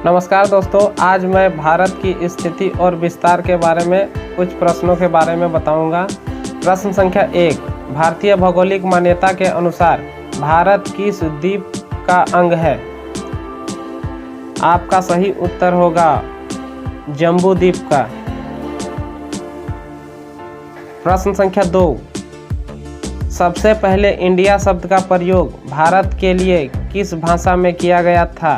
नमस्कार दोस्तों, आज मैं भारत की स्थिति और विस्तार के बारे में कुछ प्रश्नों के बारे में बताऊंगा। प्रश्न संख्या 1, भारतीय भौगोलिक मान्यता के अनुसार भारत किस द्वीप का अंग है? आपका सही उत्तर होगा जम्बू द्वीप का। प्रश्न संख्या 2, सबसे पहले इंडिया शब्द का प्रयोग भारत के लिए किस भाषा में किया गया था?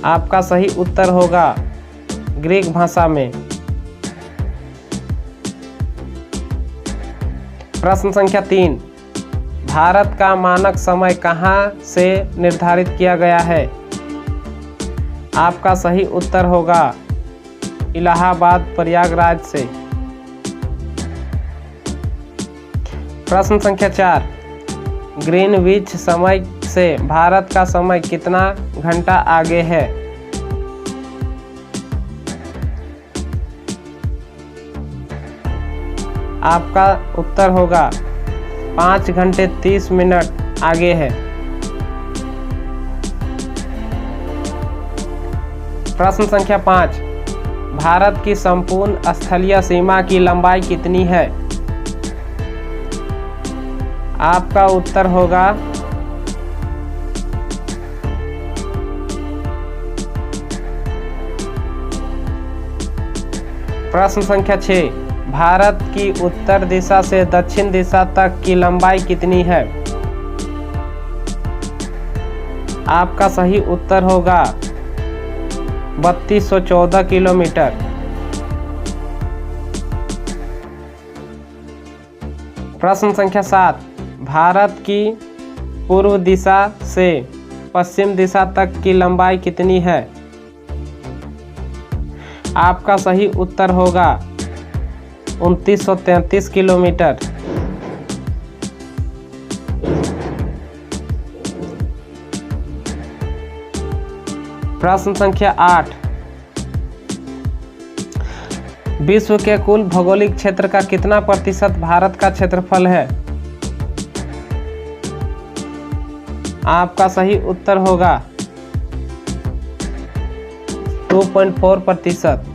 आपका सही उत्तर होगा ग्रीक भाषा में। प्रश्न संख्या 3, भारत का मानक समय कहाँ से निर्धारित किया गया है? आपका सही उत्तर होगा इलाहाबाद प्रयागराज से। प्रश्न संख्या 4, ग्रीनविच समय से भारत का समय कितना घंटा आगे है? आपका उत्तर होगा 5 घंटे 30 मिनट आगे है। प्रश्न संख्या 5, भारत की संपूर्ण स्थलीय सीमा की लंबाई कितनी है? आपका उत्तर होगा प्रश्न संख्या 6, भारत की उत्तर दिशा से दक्षिण दिशा तक की लंबाई कितनी है? आपका सही उत्तर होगा 3214 किलोमीटर। प्रश्न संख्या 7, भारत की पूर्व दिशा से पश्चिम दिशा तक की लंबाई कितनी है? आपका सही उत्तर होगा 2933 किलोमीटर। प्रश्न संख्या 8, विश्व के कुल भौगोलिक क्षेत्र का कितना प्रतिशत भारत का क्षेत्रफल है? आपका सही उत्तर होगा 2.4%।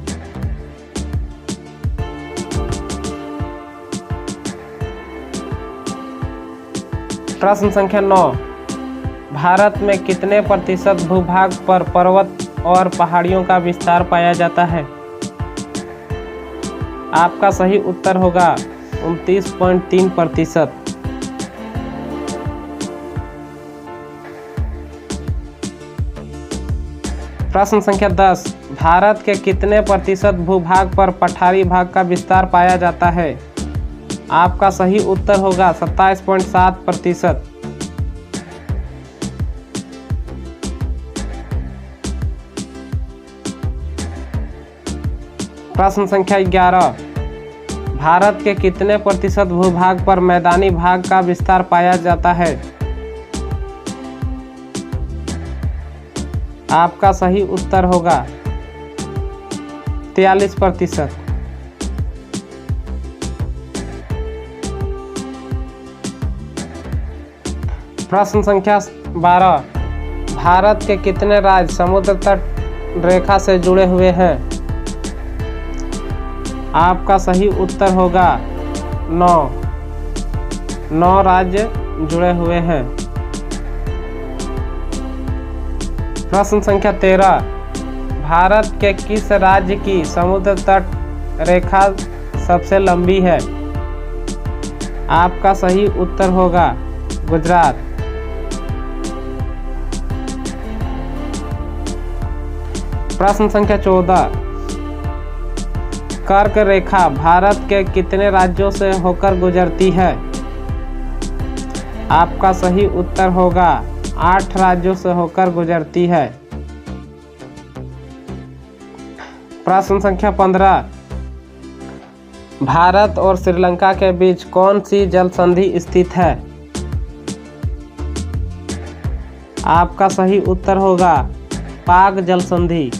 प्रश्न संख्या 9, भारत में कितने प्रतिशत भूभाग पर पर्वत और पहाड़ियों का विस्तार पाया जाता है? आपका सही उत्तर होगा 29.3%। प्रश्न संख्या 10, भारत के कितने प्रतिशत भूभाग पर पठारी भाग का विस्तार पाया जाता है? आपका सही उत्तर होगा 27.7%। प्रश्न संख्या 11, भारत के कितने प्रतिशत भूभाग पर मैदानी भाग का विस्तार पाया जाता है? आपका सही उत्तर होगा 43%। प्रश्न संख्या 12, भारत के कितने राज्य समुद्र तट रेखा से जुड़े हुए हैं? आपका सही उत्तर होगा 9 राज्य जुड़े हुए हैं। प्रश्न संख्या 13, भारत के किस राज्य की समुद्र तट रेखा सबसे लंबी है? आपका सही उत्तर होगा गुजरात। प्रश्न संख्या 14, कर्क रेखा भारत के कितने राज्यों से होकर गुजरती है? आपका सही उत्तर होगा 8 राज्यों से होकर गुजरती है। प्रश्न संख्या 15, भारत और श्रीलंका के बीच कौन सी जल संधि स्थित है? आपका सही उत्तर होगा पाक जल संधि।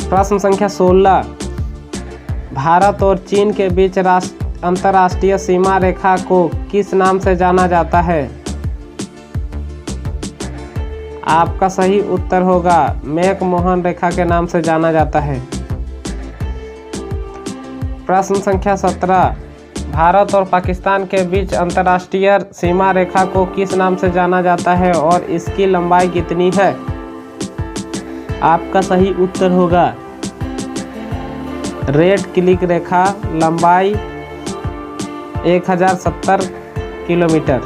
प्रश्न संख्या 16, भारत और चीन के बीच अंतर्राष्ट्रीय सीमा रेखा को किस नाम से जाना जाता है? आपका सही उत्तर होगा मैकमोहन रेखा के नाम से जाना जाता है। प्रश्न संख्या 17, भारत और पाकिस्तान के बीच अंतर्राष्ट्रीय सीमा रेखा को किस नाम से जाना जाता है और इसकी लंबाई कितनी है? आपका सही उत्तर होगा रेड क्लिक रेखा, लंबाई 1070 किलोमीटर।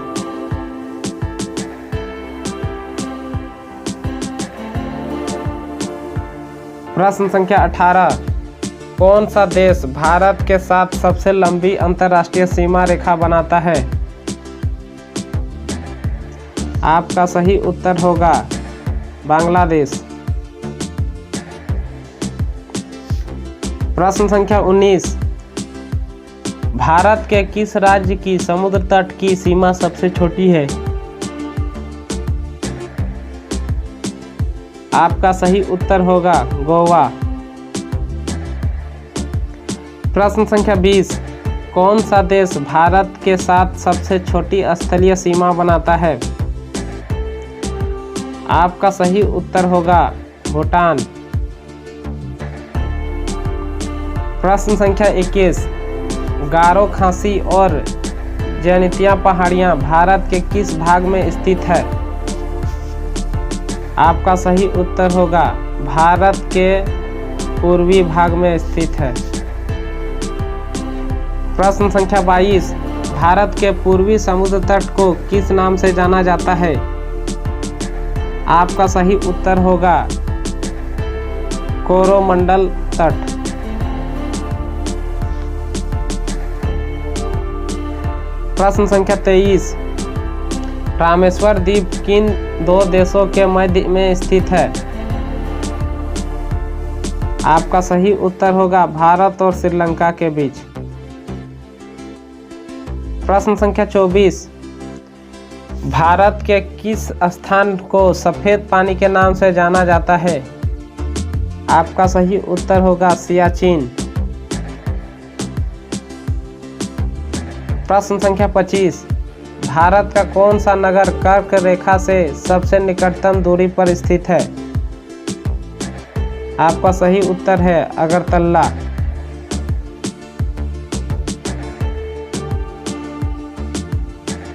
प्रश्न संख्या 18, कौन सा देश भारत के साथ सबसे लंबी अंतर्राष्ट्रीय सीमा रेखा बनाता है? आपका सही उत्तर होगा बांग्लादेश। प्रश्न संख्या 19, भारत के किस राज्य की समुद्र तट की सीमा सबसे छोटी है? आपका सही उत्तर होगा गोवा। प्रश्न संख्या 20, कौन सा देश भारत के साथ सबसे छोटी स्थलीय सीमा बनाता है? आपका सही उत्तर होगा भूटान। प्रश्न संख्या 21, गारो खासी और जैंतिया पहाड़ियाँ भारत के किस भाग में स्थित है? आपका सही उत्तर होगा भारत के पूर्वी भाग में स्थित है। प्रश्न संख्या 22, भारत के पूर्वी समुद्र तट को किस नाम से जाना जाता है? आपका सही उत्तर होगा कोरोमंडल तट। प्रश्न संख्या 23, रामेश्वर द्वीप किन दो देशों के मध्य में स्थित है? आपका सही उत्तर होगा भारत और श्रीलंका के बीच। प्रश्न संख्या 24, भारत के किस स्थान को सफेद पानी के नाम से जाना जाता है? आपका सही उत्तर होगा सियाचिन। प्रश्न संख्या 25, भारत का कौन सा नगर कर्क रेखा से सबसे निकटतम दूरी पर स्थित है? आपका सही उत्तर है अगरतला।